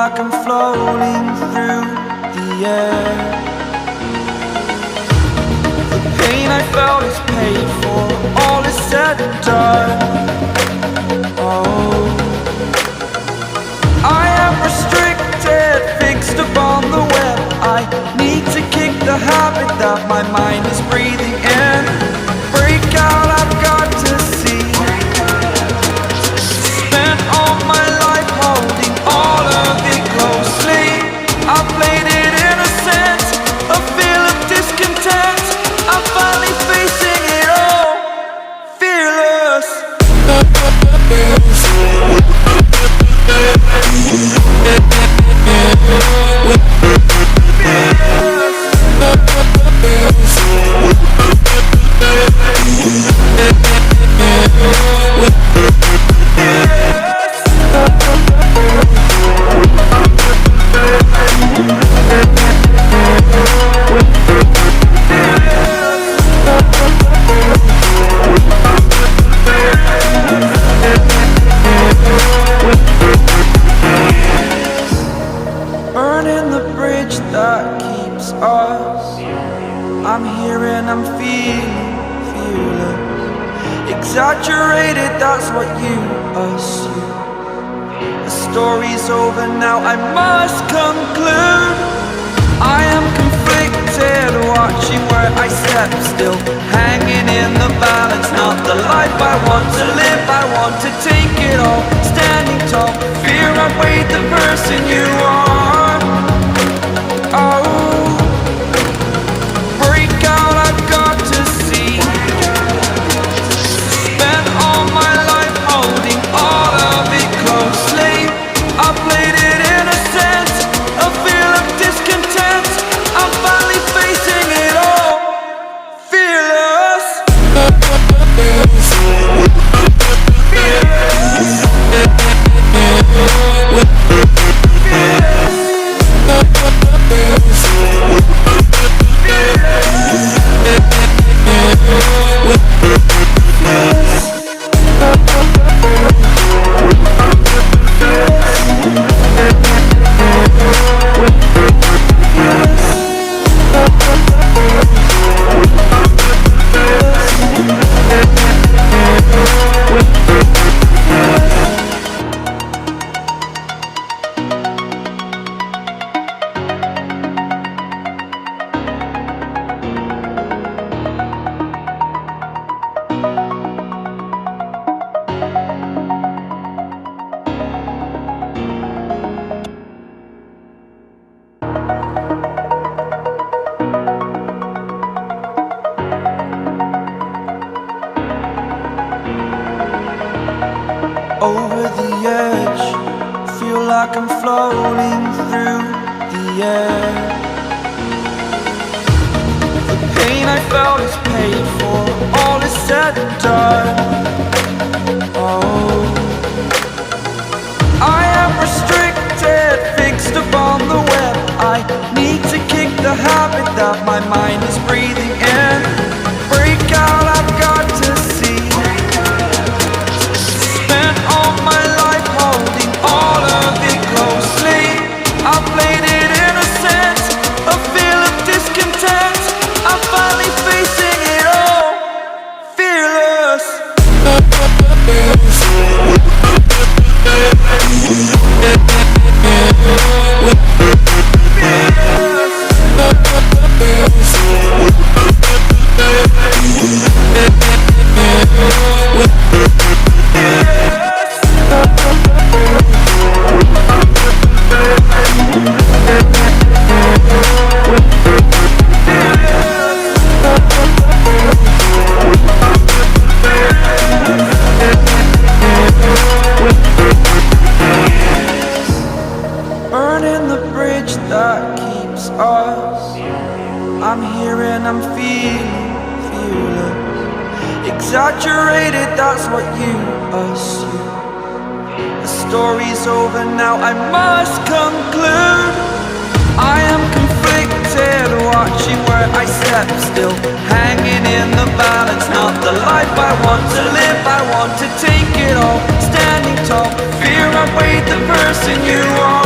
like I'm floating through the air. The pain I felt is paid for, all is said and done. Oh, I am restricted, fixed upon the web. I need to kick the habit that my mind is breathing in. Break out, I've got to see. Spent all my life holding all of it closely. I played it innocent, a feel of discontent. I'm finally facing it all, fearless. Burning the bridge that keeps us. I'm here and I'm feeling fearless. Exaggerated, that's what you assume. The story's over now, I must conclude. I am conflicted, watching where I step still, hanging in the balance. Not the life I want to live, I want to take it all. Standing tall, fear I weighed the person you are. Oh, break out, I've got to see. Spent all my life holding all of it closely. I played it innocent, a feel of discontent. I'm finally facing it all, fearless. Over the edge, feel like I'm floating through the air. The pain I felt is paid for, all is said and done. Oh, I am restricted, fixed upon the web. I need to kick the habit that my mind is breathing in. Break out, I've got to see. Spent all my life holding all of it closely. I played it innocent, a feel of discontent. I'm finally facing it all, fearless. Burning the bridge that keeps us. I'm here and I'm feeling fearless. Exaggerated, that's what you assume. The story's over now, I must conclude. I am conflicted, watching where I step still, hanging in the balance. Not the life I want to live, I want to take it all. Standing tall, fear I weighed the person you are.